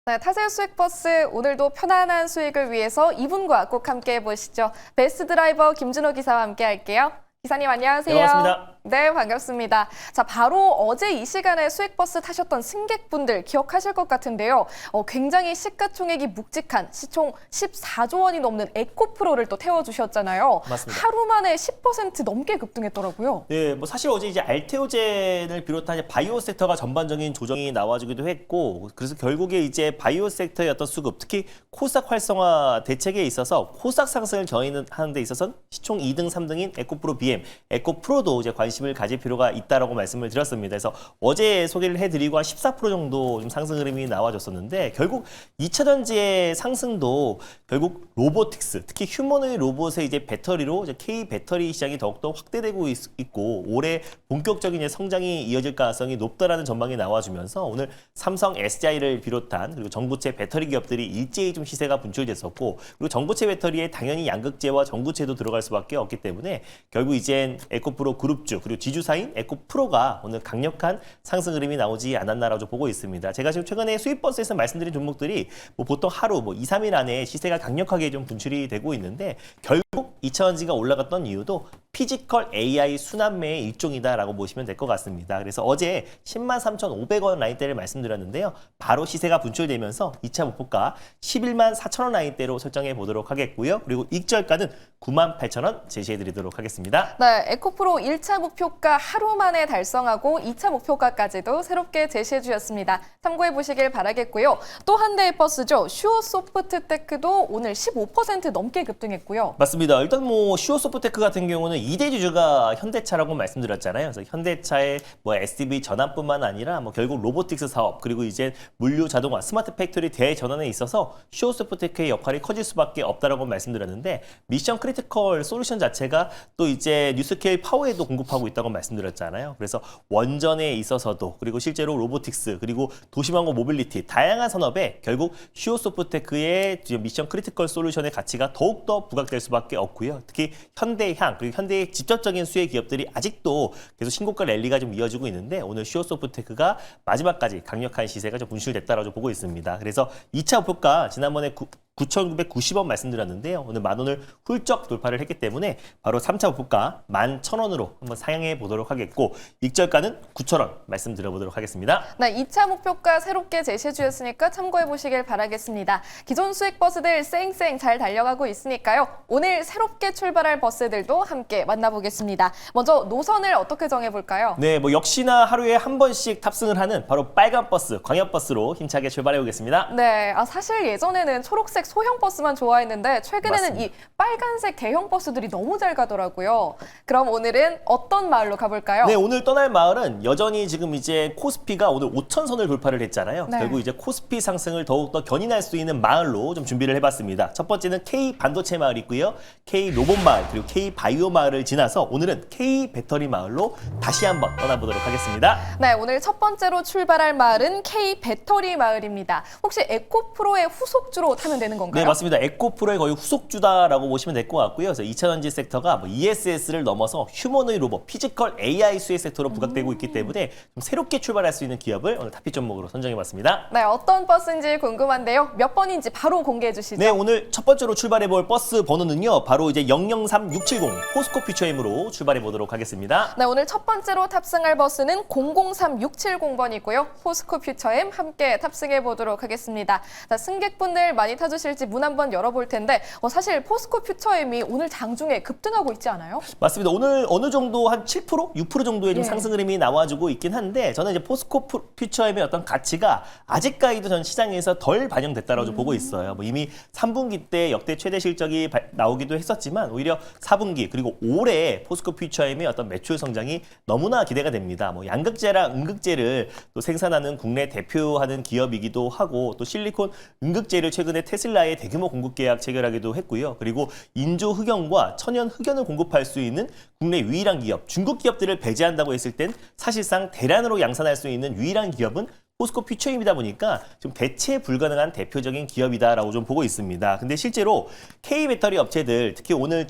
네, 타세 수익버스 오늘도 편안한 수익을 위해서 이분과 꼭 함께 해보시죠. 베스트 드라이버 김준호 기사와 함께 할게요. 기사님 안녕하세요. 네, 반갑습니다. 네, 반갑습니다. 자, 바로 어제 이 시간에 수익버스 타셨던 승객분들 기억하실 것 같은데요. 굉장히 시가총액이 묵직한 시총 14조 원이 넘는 에코프로를 또 태워주셨잖아요. 맞습니다. 하루 만에 10% 넘게 급등했더라고요. 네, 뭐 사실 어제 이제 알테오젠을 비롯한 이제 바이오 섹터가 전반적인 조정이 나와주기도 했고, 그래서 결국에 이제 바이오 섹터의 어떤 수급, 특히 코스닥 활성화 대책에 있어서 코스닥 상승을 하는 데 있어서는 시총 2등, 3등인 에코프로 BM, 에코프로도 이제 관심을 가질 필요가 있다라고 말씀을 드렸습니다. 그래서 어제 소개를 해드리고 한 14% 정도 좀 상승 흐름이 나와줬었는데, 결국 2차전지의 상승도 결국 로보틱스, 특히 휴머노id 로봇의 이제 배터리로 이제 K 배터리 시장이 더욱더 확대되고 있고 올해 본격적인 이제 성장이 이어질 가능성이 높다라는 전망이 나와주면서 오늘 삼성 SDI를 비롯한 그리고 전고체 배터리 기업들이 일제히 좀 시세가 분출됐었고, 그리고 전고체 배터리에 당연히 양극재와 전구체도 들어갈 수밖에 없기 때문에 결국 이젠 에코프로 그룹주 그리고 지주사인 에코프로가 오늘 강력한 상승 흐름이 나오지 않았나라고 보고 있습니다. 제가 지금 최근에 수익버스에서 말씀드린 종목들이 뭐 보통 하루 2, 3일 안에 시세가 강력하게 좀 분출이 되고 있는데, 결국 2차전지가 올라갔던 이유도 피지컬 AI 순환매의 일종이다라고 보시면 될 것 같습니다. 그래서 어제 103,500원 라인대를 말씀드렸는데요. 바로 시세가 분출되면서 2차 목표가 114,000원 라인대로 설정해 보도록 하겠고요. 그리고 익절가는 98,000원 제시해 드리도록 하겠습니다. 네, 에코프로 1차 목표가 하루 만에 달성하고 2차 목표가까지도 새롭게 제시해 주셨습니다. 참고해 보시길 바라겠고요. 또 한 대의 버스죠. 슈어소프트테크도 오늘 15% 넘게 급등했고요. 맞습니다. 일단 뭐 슈어소프테크 같은 경우는 2대 주주가 현대차라고 말씀드렸잖아요. 그래서 현대차의 뭐 SDV 전환뿐만 아니라 뭐 결국 로보틱스 사업, 그리고 이제 물류 자동화, 스마트 팩토리 대전환에 있어서 슈어소프테크의 역할이 커질 수밖에 없다라고 말씀드렸는데, 미션 크리티컬 솔루션 자체가 또 이제 뉴스케일 파워에도 공급하고 있다고 말씀드렸잖아요. 그래서 원전에 있어서도, 그리고 실제로 로보틱스, 그리고 도시망고 모빌리티 다양한 산업에 결국 슈어소프테크의 미션 크리티컬 솔루션의 가치가 더욱더 부각될 수밖에 없고요. 특히 현대향 그리고 현대의 직접적인 수혜 기업들이 아직도 계속 신고가 랠리가 좀 이어지고 있는데, 오늘 슈어소프테크가 마지막까지 강력한 시세가 좀 분출됐다라고 보고 있습니다. 그래서 2차 목표가 지난번에 9,990원 말씀드렸는데요. 오늘 10,000원을 훌쩍 돌파를 했기 때문에 바로 3차 목표가 11,000원으로 한번 상향해 보도록 하겠고, 익절가는 9,000원 말씀드려보도록 하겠습니다. 네, 2차 목표가 새롭게 제시해 주셨으니까 참고해 보시길 바라겠습니다. 기존 수익 버스들 쌩쌩 잘 달려가고 있으니까요. 오늘 새롭게 출발할 버스들도 함께 만나보겠습니다. 먼저 노선을 어떻게 정해볼까요? 네, 뭐 역시나 하루에 한 번씩 탑승을 하는 바로 빨간 버스, 광역버스로 힘차게 출발해 보겠습니다. 네, 사실 예전에는 초록색 소형 버스만 좋아했는데 최근에는 맞습니다. 이 빨간색 대형 버스들이 너무 잘 가더라고요. 그럼 오늘은 어떤 마을로 가볼까요? 네, 오늘 떠날 마을은 여전히 지금 이제 코스피가 오늘 5,000선을 돌파를 했잖아요. 네. 결국 이제 코스피 상승을 더욱더 견인할 수 있는 마을로 좀 준비를 해봤습니다. 첫 번째는 K 반도체 마을 있고요. K 로봇 마을, 그리고 K 바이오 마을을 지나서 오늘은 K 배터리 마을로 다시 한번 떠나보도록 하겠습니다. 네, 오늘 첫 번째로 출발할 마을은 K 배터리 마을입니다. 혹시 에코프로의 후속주로 타면 되는 건가요? 네, 맞습니다. 에코프로의 거의 후속주다라고 보시면 될 것 같고요. 그래서 2차전지 섹터가 뭐 ESS를 넘어서 휴머노id 로봇, 피지컬 AI 수혜 섹터로 부각되고 있기 때문에 좀 새롭게 출발할 수 있는 기업을 오늘 탑픽 종목으로 선정해봤습니다. 네, 어떤 버스인지 궁금한데요. 몇 번인지 바로 공개해 주시죠. 네, 오늘 첫 번째로 출발해볼 버스 번호는요, 바로 이제 003670 포스코 퓨처엠으로 출발해보도록 하겠습니다. 네, 오늘 첫 번째로 탑승할 버스는 003670번이고요. 포스코 퓨처엠 함께 탑승해 보도록 하겠습니다. 자, 승객분들 많이 타주실지 문 한번 열어볼 텐데 사실 포스코 퓨처엠이 오늘 장중에 급등하고 있지 않아요? 맞습니다. 오늘 어느 정도 한 7%, 6% 정도의 좀 예. 상승 흐름이 나와주고 있긴 한데, 저는 이제 포스코 퓨처엠의 어떤 가치가 아직까지도 전 시장에서 덜 반영됐다라고 보고 있어요. 뭐 이미 3분기 때 역대 최대 실적이 나오기도 했었지만, 오히려 4분기 그리고 올해 포스코 퓨처엠의 어떤 매출 성장이 너무나 기대가 됩니다. 뭐 양극재랑 음극재를 또 생산하는 국내 대표하는 기업이기도 하고, 또 실리콘 음극재를 최근에 테슬라의 대규모 공급 계약 체결하기도 했고요. 그리고 인조 흑연과 천연 흑연을 공급할 수 있는 국내 유일한 기업, 중국 기업들을 배제한다고 했을 땐 사실상 대량으로 양산할 수 있는 유일한 기업은 포스코 퓨처임이다 보니까 좀 대체 불가능한 대표적인 기업이다라고 좀 보고 있습니다. 근데 실제로 K 배터리 업체들, 특히 오늘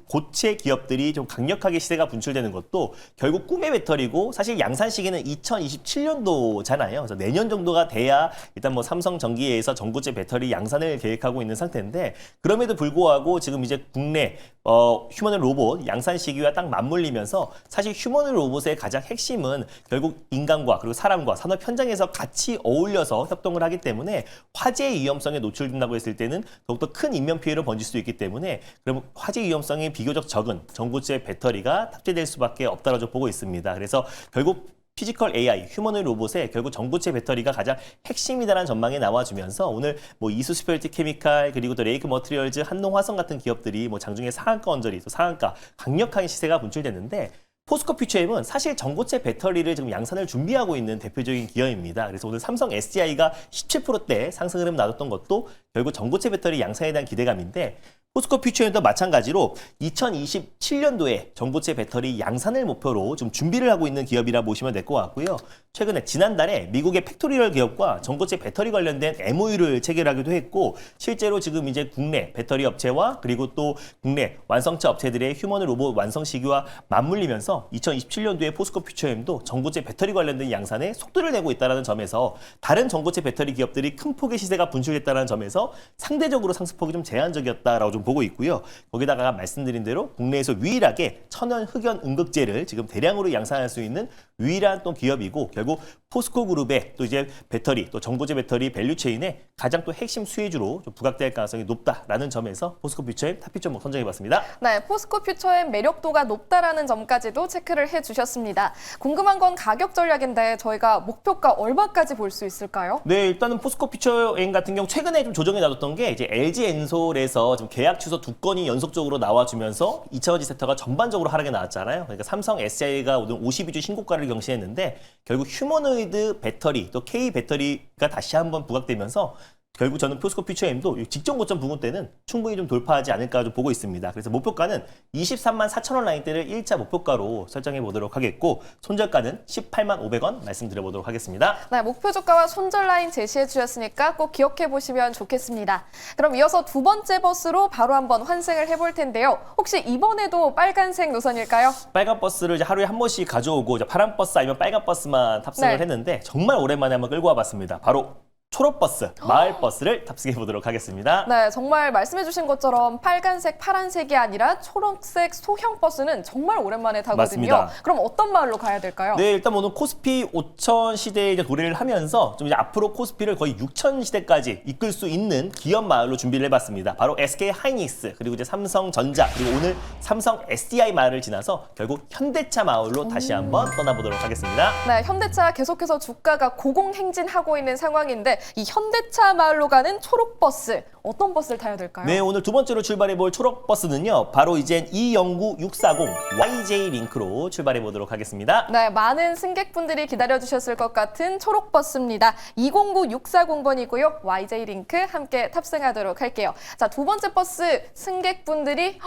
고체 기업들이 좀 강력하게 시세가 분출되는 것도 결국 꿈의 배터리고, 사실 양산 시기는 2027년도잖아요. 그래서 내년 정도가 돼야 일단 뭐 삼성전기에서 전고체 배터리 양산을 계획하고 있는 상태인데, 그럼에도 불구하고 지금 이제 국내 휴머노id 로봇 양산 시기와 딱 맞물리면서, 사실 휴머노id 로봇의 가장 핵심은 결국 인간과 그리고 사람과 산업 현장에서 같이 어울려서 협동을 하기 때문에 화재 위험성에 노출된다고 했을 때는 더욱더 큰 인명 피해로 번질 수 있기 때문에, 그럼 화재 위험성이 비교적 적은 전고체 배터리가 탑재될 수밖에 없다고 보고 있습니다. 그래서 결국 피지컬 AI, 휴머노id 로봇의 결국 전고체 배터리가 가장 핵심이다라는 전망이 나와주면서, 오늘 뭐 이수 스페셜티 케미칼 그리고 또 레이크 머티리얼즈, 한농화성 같은 기업들이 뭐 장중에 상한가 언저리, 또 상한가 강력한 시세가 분출됐는데, 포스코 퓨처엠은 사실 전고체 배터리를 지금 양산을 준비하고 있는 대표적인 기업입니다. 그래서 오늘 삼성 SDI가 17%대 상승 흐름 나눴던 것도 결국 전고체 배터리 양산에 대한 기대감인데, 포스코 퓨처엠도 마찬가지로 2027년도에 전고체 배터리 양산을 목표로 좀 준비를 하고 있는 기업이라 보시면 될 것 같고요. 최근에 지난달에 미국의 팩토리얼 기업과 전고체 배터리 관련된 MOU를 체결하기도 했고, 실제로 지금 이제 국내 배터리 업체와 그리고 또 국내 완성차 업체들의 휴머노id 로봇 완성 시기와 맞물리면서 2027년도에 포스코 퓨처엠도 전고체 배터리 관련된 양산에 속도를 내고 있다는 점에서, 다른 전고체 배터리 기업들이 큰 폭의 시세가 분출됐다는 점에서 상대적으로 상승폭이 좀 제한적이었다라고 좀 보고 있고요. 거기다가 말씀드린 대로 국내에서 유일하게 천연 흑연 음극재를 지금 대량으로 양산할 수 있는 유일한 또 기업이고, 결국 포스코 그룹의 또 이제 배터리, 또 전고체 배터리 밸류체인의 가장 또 핵심 수혜주로 좀 부각될 가능성이 높다라는 점에서 포스코 퓨처엠 탑픽 종목 선정해봤습니다. 네, 포스코 퓨처엠 매력도가 높다라는 점까지도 체크를 해주셨습니다. 궁금한 건 가격 전략인데 저희가 목표가 얼마까지 볼 수 있을까요? 네, 일단은 포스코 퓨처엠 같은 경우 최근에 좀 조정이 나왔던 게, 이제 LG 엔솔에서 좀 계약 취소 2건이 연속적으로 나와주면서 2차원지 섹터가 전반적으로 하락에 나왔잖아요. 그러니까 삼성 SDI가 오늘 52주 신고가를 경신했는데, 결국 휴머노이드 배터리 또 K 배터리가 다시 한번 부각되면서 결국 저는 포스코 퓨처엠도 직전 고점 부근 때는 충분히 좀 돌파하지 않을까 좀 보고 있습니다. 그래서 목표가는 23만 4천 원 라인대를 1차 목표가로 설정해 보도록 하겠고, 손절가는 18만 500원 말씀드려 보도록 하겠습니다. 네, 목표 주가와 손절 라인 제시해 주셨으니까 꼭 기억해 보시면 좋겠습니다. 그럼 이어서 두 번째 버스로 바로 한번 환승을 해볼 텐데요. 혹시 이번에도 빨간색 노선일까요? 빨간 버스를 이제 하루에 한 번씩 가져오고, 이제 파란 버스 아니면 빨간 버스만 탑승을 네. 했는데, 정말 오랜만에 한번 끌고 와봤습니다. 바로 초록버스, 마을버스를 탑승해 보도록 하겠습니다. 네, 정말 말씀해주신 것처럼 빨간색, 파란색이 아니라 초록색 소형 버스는 정말 오랜만에 타거든요. 맞습니다. 그럼 어떤 마을로 가야 될까요? 네, 일단 오늘 코스피 5천 시대에 이제 도래를 하면서 좀 이제 앞으로 코스피를 거의 6천 시대까지 이끌 수 있는 기업 마을로 준비를 해봤습니다. 바로 SK 하이닉스, 그리고 이제 삼성전자, 그리고 오늘 삼성 SDI 마을을 지나서 결국 현대차 마을로 다시 한번 떠나보도록 하겠습니다. 네, 현대차 계속해서 주가가 고공행진하고 있는 상황인데, 이 현대차 마을로 가는 초록버스, 어떤 버스를 타야 될까요? 네, 오늘 두 번째로 출발해볼 초록버스는요, 바로 이젠 209-640 YJ 링크로 출발해보도록 하겠습니다. 네, 많은 승객분들이 기다려주셨을 것 같은 초록버스입니다. 209-640번이고요. YJ 링크 함께 탑승하도록 할게요. 자, 두 번째 버스 승객분들이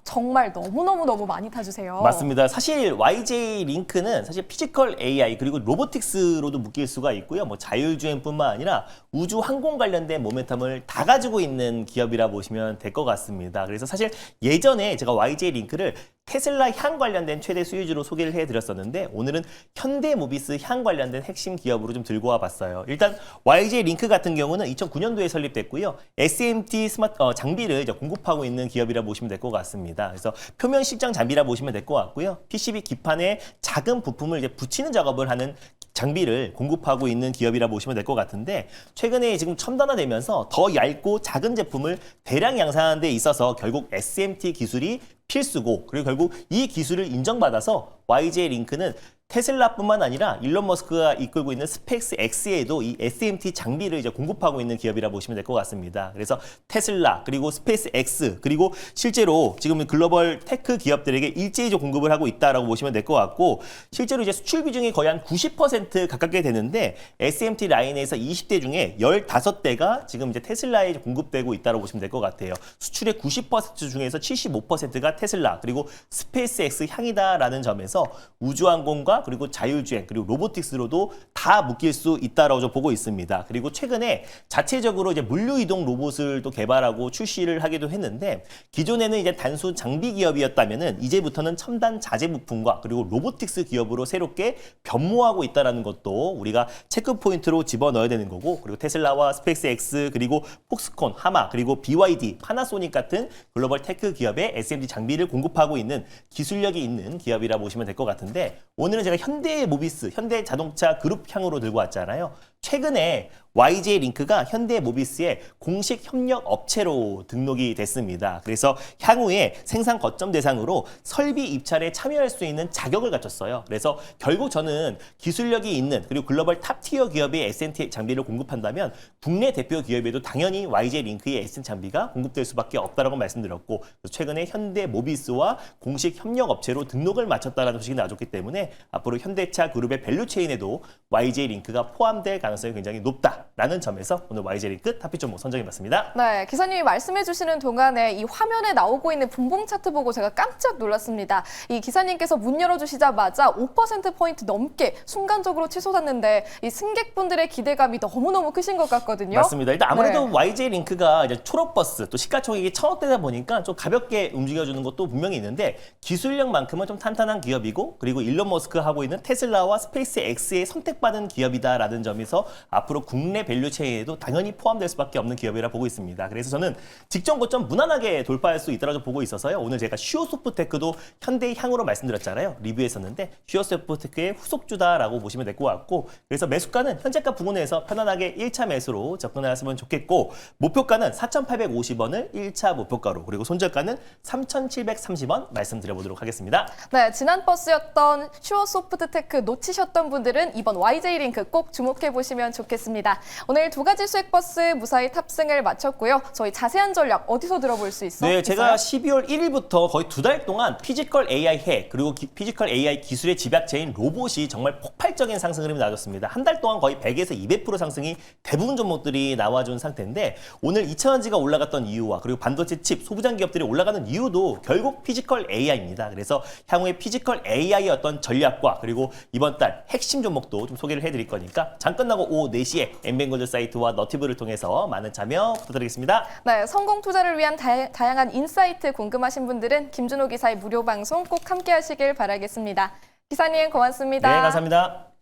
정말 너무 많이 타주세요. 맞습니다. 사실 YJ 링크는 사실 피지컬 AI 그리고 로보틱스로도 묶일 수가 있고요. 뭐 자율주행뿐만 아니라 우주 항공 관련된 모멘텀을 다 가지고 있는 기업이라 보시면 될 것 같습니다. 그래서 사실 예전에 제가 YJ 링크를 테슬라 향 관련된 최대 수혜주로 소개를 해드렸었는데, 오늘은 현대모비스 향 관련된 핵심 기업으로 좀 들고 와봤어요. 일단 YJ 링크 같은 경우는 2009년도에 설립됐고요. SMT 스마트 장비를 이제 공급하고 있는 기업이라 보시면 될 것 같습니다. 그래서 표면 실장 장비라 보시면 될 것 같고요. PCB 기판에 작은 부품을 이제 붙이는 작업을 하는 장비를 공급하고 있는 기업이라 보시면 될 것 같은데, 최근에 지금 첨단화되면서 더 얇고 작은 제품을 대량 양산하는 데 있어서 결국 SMT 기술이 필수고, 그리고 결국 이 기술을 인정받아서 YJ 링크는 테슬라뿐만 아니라 일론 머스크가 이끌고 있는 스페이스 X에도 이 SMT 장비를 이제 공급하고 있는 기업이라 보시면 될 것 같습니다. 그래서 테슬라, 그리고 스페이스 X, 그리고 실제로 지금 글로벌 테크 기업들에게 일제히 공급을 하고 있다라고 보시면 될 것 같고, 실제로 이제 수출 비중이 거의 한 90% 가깝게 되는데, SMT 라인에서 20대 중에 15대가 지금 이제 테슬라에 공급되고 있다고 보시면 될 것 같아요. 수출의 90% 중에서 75%가 테슬라, 그리고 스페이스 X 향이다라는 점에서 우주항공과 자율주행과 그리고 자율주행 그리고 로보틱스로도 다 묶일 수 있다라고 좀 보고 있습니다. 그리고 최근에 자체적으로 이제 물류 이동 로봇을 또 개발하고 출시를 하기도 했는데 기존에는 이제 단순 장비 기업이었다면은 이제부터는 첨단 자재 부품과 그리고 로보틱스 기업으로 새롭게 변모하고 있다라는 것도 우리가 체크 포인트로 집어넣어야 되는 거고 그리고 테슬라와 스페이스X 그리고 폭스콘, 하마 그리고 BYD, 파나소닉 같은 글로벌 테크 기업의 SMD 장비를 공급하고 있는 기술력이 있는 기업이라 보시면 될 것 같은데 오늘은 제가 현대모비스, 현대자동차 그룹 향으로 들고 왔잖아요. 최근에 YJ 링크가 현대모비스의 공식 협력 업체로 등록이 됐습니다. 그래서 향후에 생산 거점 대상으로 설비 입찰에 참여할 수 있는 자격을 갖췄어요. 그래서 결국 저는 기술력이 있는 그리고 글로벌 탑티어 기업의 SMT 장비를 공급한다면 국내 대표 기업에도 당연히 YJ 링크의 SMT 장비가 공급될 수밖에 없다라고 말씀드렸고 최근에 현대모비스와 공식 협력 업체로 등록을 마쳤다는 소식이 나왔기 때문에 앞으로 현대차 그룹의 밸류체인에도 YJ 링크가 포함될 가능성이 굉장히 높다라는 점에서 오늘 YJ 링크 탑픽 종목 선정해봤습니다. 네, 기사님이 말씀해 주시는 동안에 이 화면에 나오고 있는 분봉 차트 보고 제가 깜짝 놀랐습니다. 이 기사님께서 문 열어주시자마자 5%포인트 넘게 순간적으로 치솟았는데 이 승객분들의 기대감이 너무너무 크신 것 같거든요. 맞습니다. 일단 아무래도 네. YJ 링크가 이제 초록버스 또 시가총액이 1,000억대다 보니까 좀 가볍게 움직여주는 것도 분명히 있는데 기술력만큼은 좀 탄탄한 기업이고 그리고 일론 머스크가 하고 있는 테슬라와 스페이스 X에 선택받은 기업이다라는 점에서 앞으로 국내 밸류체인에도 당연히 포함될 수밖에 없는 기업이라 보고 있습니다. 그래서 저는 직전 고점 무난하게 돌파할 수 있다고 보고 있어서요. 오늘 제가 슈어소프테크도 현대의 향으로 말씀드렸잖아요. 리뷰했었는데 슈어소프테크의 후속주다라고 보시면 될 것 같고 그래서 매수가는 현재가 부근에서 편안하게 1차 매수로 접근하셨으면 좋겠고 목표가는 4,850원을 1차 목표가로 그리고 손절가는 3,730원 말씀드려보도록 하겠습니다. 네, 지난 버스였던 슈어소프트테크 놓치셨던 분들은 이번 YJ링크 꼭 주목해 보시면 좋겠습니다. 오늘 두 가지 수익 버스 무사히 탑승을 마쳤고요. 저희 자세한 전략 어디서 들어볼 수 있어요? 네, 제가 12월 1일부터 거의 2달 동안 피지컬 AI 핵 그리고 피지컬 AI 기술의 집약체인 로봇이 정말 폭발적인 상승 흐름이 나왔습니다. 한 달 동안 거의 100에서 200% 상승이 대부분 종목들이 나와준 상태인데 오늘 2,000원지가 올라갔던 이유와 그리고 반도체 칩, 소부장 기업들이 올라가는 이유도 결국 피지컬 AI입니다. 그래서 향후에 피지컬 AI의 어떤 전략과 그리고 이번 달 핵심 종목도 좀 소개를 해드릴 거니까 장 끝나고 오후 4시에 엠뱅골드 사이트와 너티브를 통해서 많은 참여 부탁드리겠습니다. 네, 성공 투자를 위한 다양한 인사이트 궁금하신 분들은 김준호 기사의 무료 방송 꼭 함께 하시길 바라겠습니다. 기사님 고맙습니다. 네, 감사합니다.